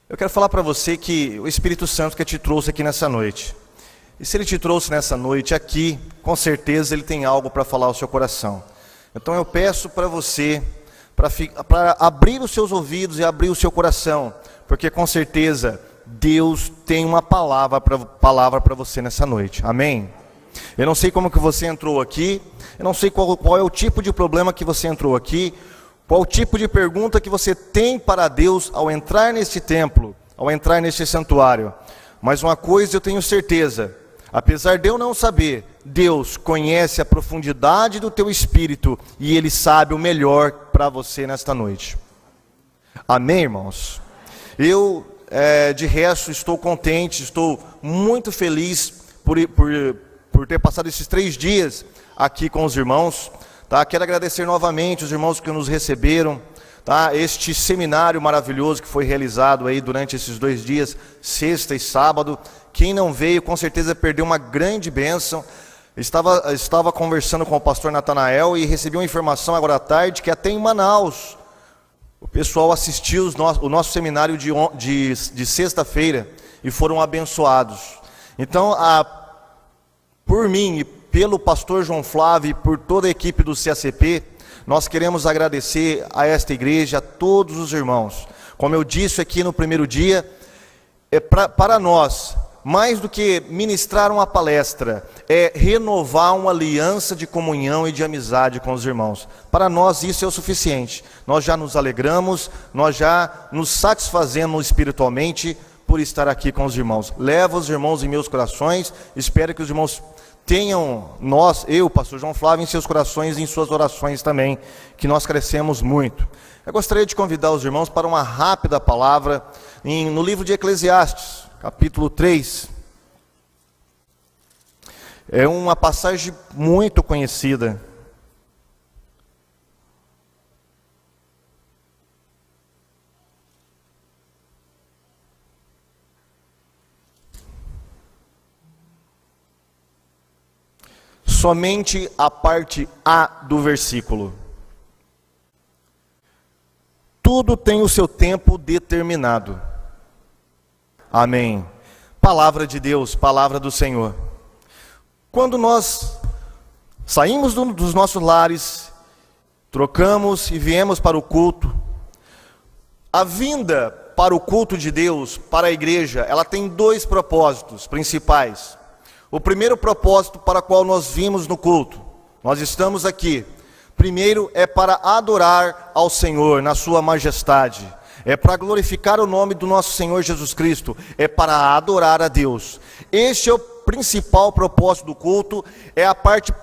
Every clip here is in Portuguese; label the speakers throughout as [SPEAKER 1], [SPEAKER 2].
[SPEAKER 1] Eu quero falar para você que o Espírito Santo que te trouxe aqui nessa noite. E se Ele te trouxe nessa noite aqui, com certeza Ele tem algo para falar ao seu coração. Então eu peço para você, para abrir os seus ouvidos e abrir o seu coração, porque com certeza Deus tem uma palavra para você nessa noite. Amém? Eu não sei como que você entrou aqui, eu não sei qual é o tipo de problema que você entrou aqui, qual o tipo de pergunta que você tem para Deus ao entrar neste templo, ao entrar neste santuário. Mas uma coisa eu tenho certeza, apesar de eu não saber, Deus conhece a profundidade do teu espírito e Ele sabe o melhor para você nesta noite. Amém, irmãos? Eu, de resto, estou contente, estou muito feliz por ter passado esses 3 dias aqui com os irmãos. Tá? Quero agradecer novamente os irmãos que nos receberam, tá? Este seminário maravilhoso que foi realizado aí durante esses 2 dias, sexta e sábado. Quem não veio, com certeza perdeu uma grande bênção. Estava conversando com o pastor Natanael e recebi uma informação agora à tarde que até em Manaus o pessoal assistiu o nosso seminário de sexta-feira e foram abençoados. Então, por mim e pelo pastor João Flávio e por toda a equipe do CACP, nós queremos agradecer a esta igreja, a todos os irmãos. Como eu disse aqui no primeiro dia, para nós, mais do que ministrar uma palestra, é renovar uma aliança de comunhão e de amizade com os irmãos. Para nós isso é o suficiente. Nós já nos alegramos, nós já nos satisfazemos espiritualmente por estar aqui com os irmãos. Levo os irmãos em meus corações, espero que os irmãos tenham eu, pastor João Flávio, em seus corações e em suas orações também, que nós crescemos muito. Eu gostaria de convidar os irmãos para uma rápida palavra no livro de Eclesiastes, capítulo 3. É uma passagem muito conhecida. Somente a parte A do versículo. Tudo tem o seu tempo determinado. Amém. Palavra de Deus, palavra do Senhor. Quando nós saímos dos nossos lares, trocamos e viemos para o culto, a vinda para o culto de Deus, para a igreja, ela tem 2 propósitos principais. O primeiro propósito para o qual nós vimos no culto, nós estamos aqui, primeiro é para adorar ao Senhor na sua majestade, é para glorificar o nome do nosso Senhor Jesus Cristo, é para adorar a Deus. Este é o principal propósito do culto, é a parte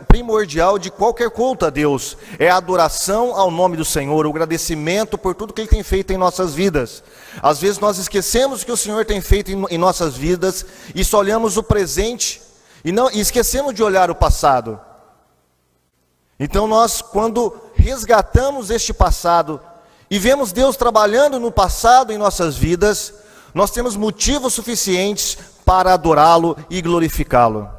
[SPEAKER 1] primordial de qualquer culto a Deus, é a adoração ao nome do Senhor, o agradecimento por tudo que Ele tem feito em nossas vidas. Às vezes nós esquecemos o que o Senhor tem feito em nossas vidas, e só olhamos o presente, e esquecemos de olhar o passado. Então nós, quando resgatamos este passado, e vemos Deus trabalhando no passado em nossas vidas, nós temos motivos suficientes para adorá-lo e glorificá-lo.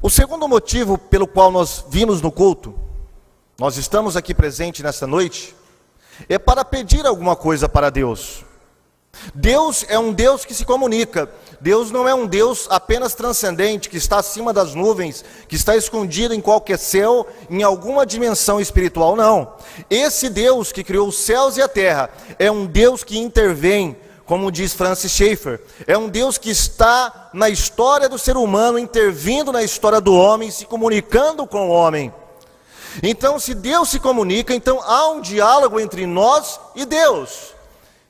[SPEAKER 1] O segundo motivo pelo qual nós vimos no culto, nós estamos aqui presentes nesta noite, é para pedir alguma coisa para Deus. Deus é um Deus que se comunica. Deus não é um Deus apenas transcendente, que está acima das nuvens, que está escondido em qualquer céu, em alguma dimensão espiritual, não. Esse Deus que criou os céus e a terra, é um Deus que intervém, como diz Francis Schaeffer, é um Deus que está na história do ser humano, intervindo na história do homem, se comunicando com o homem. Então, se Deus se comunica, então há um diálogo entre nós e Deus.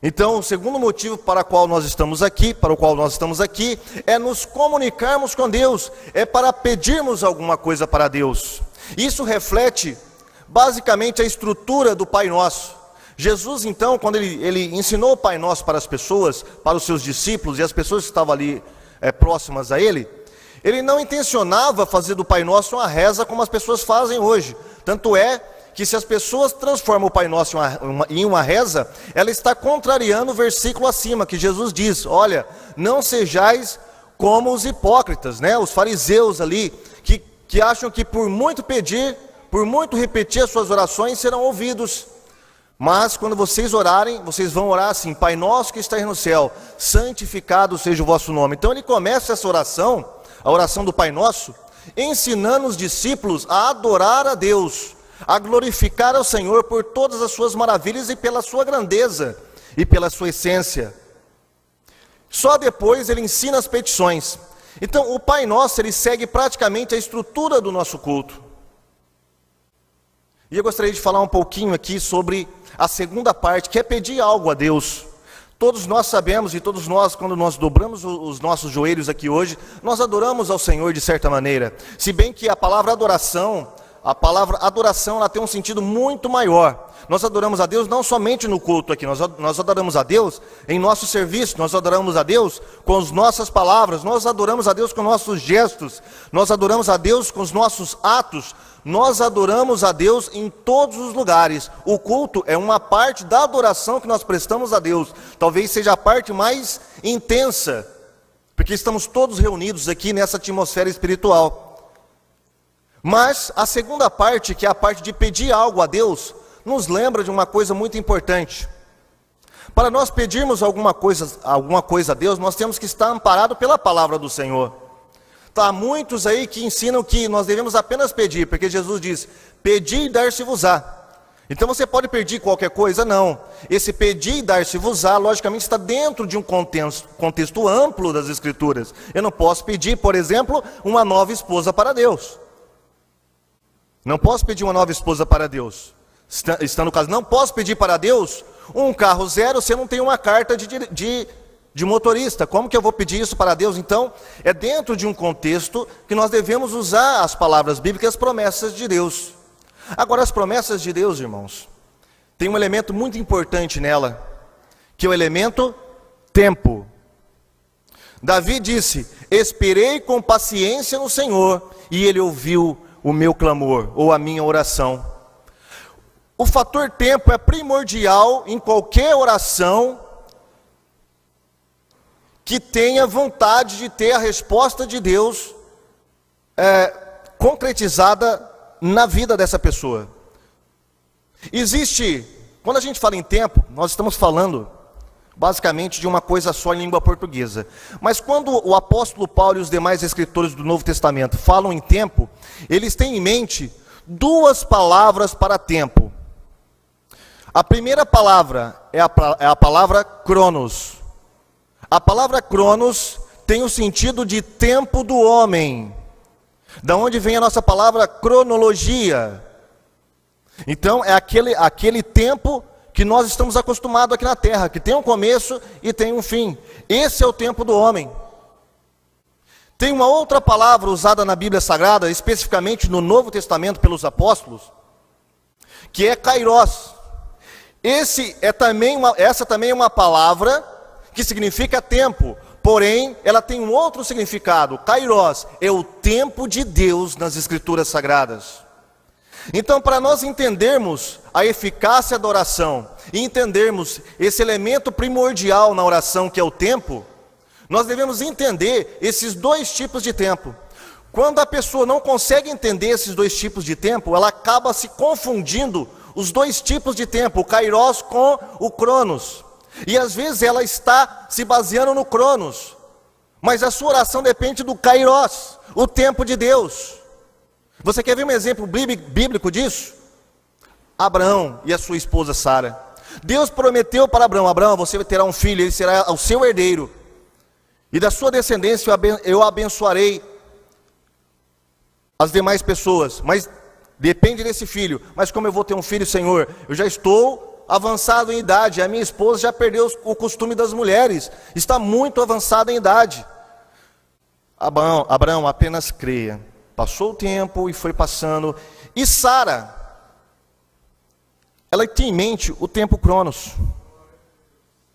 [SPEAKER 1] Então, o segundo motivo para o qual nós estamos aqui, é nos comunicarmos com Deus, é para pedirmos alguma coisa para Deus. Isso reflete basicamente a estrutura do Pai Nosso. Jesus, então, quando ele ensinou o Pai Nosso para as pessoas, para os seus discípulos e as pessoas que estavam ali próximas a ele não intencionava fazer do Pai Nosso uma reza como as pessoas fazem hoje. Tanto é que se as pessoas transformam o Pai Nosso em uma reza, ela está contrariando o versículo acima, que Jesus diz: olha, não sejais como os hipócritas, né? Os fariseus ali, que acham que por muito pedir, por muito repetir as suas orações, serão ouvidos. Mas quando vocês orarem, vocês vão orar assim: Pai nosso que estás no céu, santificado seja o vosso nome. Então ele começa essa oração, a oração do Pai Nosso, ensinando os discípulos a adorar a Deus, a glorificar ao Senhor por todas as suas maravilhas e pela sua grandeza e pela sua essência. Só depois ele ensina as petições. Então o Pai Nosso, ele segue praticamente a estrutura do nosso culto. E eu gostaria de falar um pouquinho aqui sobre a segunda parte, que é pedir algo a Deus. Todos nós sabemos, e todos nós, quando nós dobramos os nossos joelhos aqui hoje, nós adoramos ao Senhor de certa maneira. Se bem que a palavra adoração, ela tem um sentido muito maior. Nós adoramos a Deus não somente no culto aqui, nós adoramos a Deus em nosso serviço, nós adoramos a Deus com as nossas palavras, nós adoramos a Deus com nossos gestos, nós adoramos a Deus com os nossos atos, nós adoramos a Deus em todos os lugares. O culto é uma parte da adoração que nós prestamos a Deus, talvez seja a parte mais intensa, porque estamos todos reunidos aqui nessa atmosfera espiritual. Mas a segunda parte, que é a parte de pedir algo a Deus, nos lembra de uma coisa muito importante. Para nós pedirmos alguma coisa a Deus, nós temos que estar amparados pela palavra do Senhor. Há muitos aí que ensinam que nós devemos apenas pedir, porque Jesus diz: pedir e dar-se-vos-á. Então você pode pedir qualquer coisa? Não. Esse pedir e dar-se-vos-á, logicamente, está dentro de um contexto amplo das Escrituras. Eu não posso pedir, por exemplo, uma nova esposa para Deus. Não posso pedir uma nova esposa para Deus. Está no caso, não posso pedir para Deus um carro zero se eu não tenho uma carta de motorista. Como que eu vou pedir isso para Deus? Então, é dentro de um contexto que nós devemos usar as palavras bíblicas, as promessas de Deus. Agora, as promessas de Deus, irmãos, tem um elemento muito importante nela, que é o elemento tempo. Davi disse: esperei com paciência no Senhor, e Ele ouviu o meu clamor, ou a minha oração. O fator tempo é primordial em qualquer oração que tenha vontade de ter a resposta de Deus concretizada na vida dessa pessoa. Quando a gente fala em tempo, nós estamos falando basicamente de uma coisa só em língua portuguesa. Mas quando o apóstolo Paulo e os demais escritores do Novo Testamento falam em tempo, eles têm em mente duas palavras para tempo. A primeira palavra é a palavra cronos. A palavra cronos tem o sentido de tempo do homem, da onde vem a nossa palavra cronologia. Então é aquele tempo que nós estamos acostumados aqui na terra, que tem um começo e tem um fim. Esse é o tempo do homem. Tem uma outra palavra usada na Bíblia Sagrada, especificamente no Novo Testamento pelos apóstolos, que é kairos. Essa também é uma palavra que significa tempo, porém ela tem um outro significado. Kairos é o tempo de Deus nas Escrituras Sagradas. Então, para nós entendermos a eficácia da oração e entendermos esse elemento primordial na oração, que é o tempo, nós devemos entender esses dois tipos de tempo. Quando a pessoa não consegue entender esses dois tipos de tempo, ela acaba se confundindo os dois tipos de tempo, o kairos com o cronos. E às vezes ela está se baseando no cronos, mas a sua oração depende do kairos, o tempo de Deus. Você quer ver um exemplo bíblico disso? Abraão e a sua esposa Sara. Deus prometeu para Abraão: Abraão, você terá um filho, ele será o seu herdeiro, e da sua descendência eu abençoarei as demais pessoas, mas depende desse filho. Mas como eu vou ter um filho, Senhor? Eu já estou avançado em idade, a minha esposa já perdeu o costume das mulheres, está muito avançada em idade. Abraão, apenas creia. Passou o tempo e foi passando, e Sara, ela tinha em mente o tempo cronos,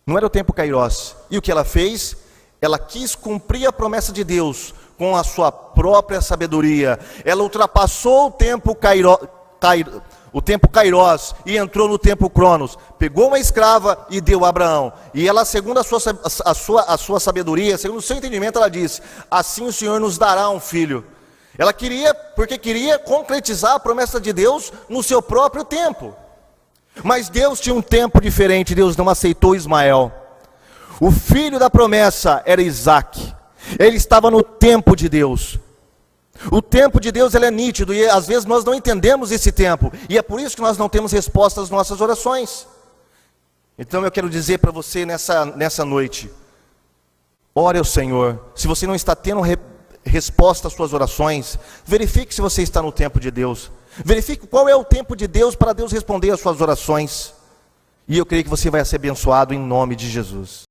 [SPEAKER 1] não era o tempo kairos. E o que ela fez? Ela quis cumprir a promessa de Deus com a sua própria sabedoria. Ela ultrapassou o tempo kairos e entrou no tempo cronos. Pegou uma escrava e deu a Abraão. E ela, segundo a sua sabedoria, segundo o seu entendimento, ela disse: assim o Senhor nos dará um filho. Ela queria concretizar a promessa de Deus no seu próprio tempo. Mas Deus tinha um tempo diferente, Deus não aceitou Ismael. O filho da promessa era Isaque. Ele estava no tempo de Deus. O tempo de Deus ele é nítido e às vezes nós não entendemos esse tempo. E é por isso que nós não temos resposta às nossas orações. Então eu quero dizer para você nessa noite, ore ao Senhor. Se você não está tendo resposta às suas orações, verifique se você está no tempo de Deus. Verifique qual é o tempo de Deus para Deus responder às suas orações. E eu creio que você vai ser abençoado em nome de Jesus.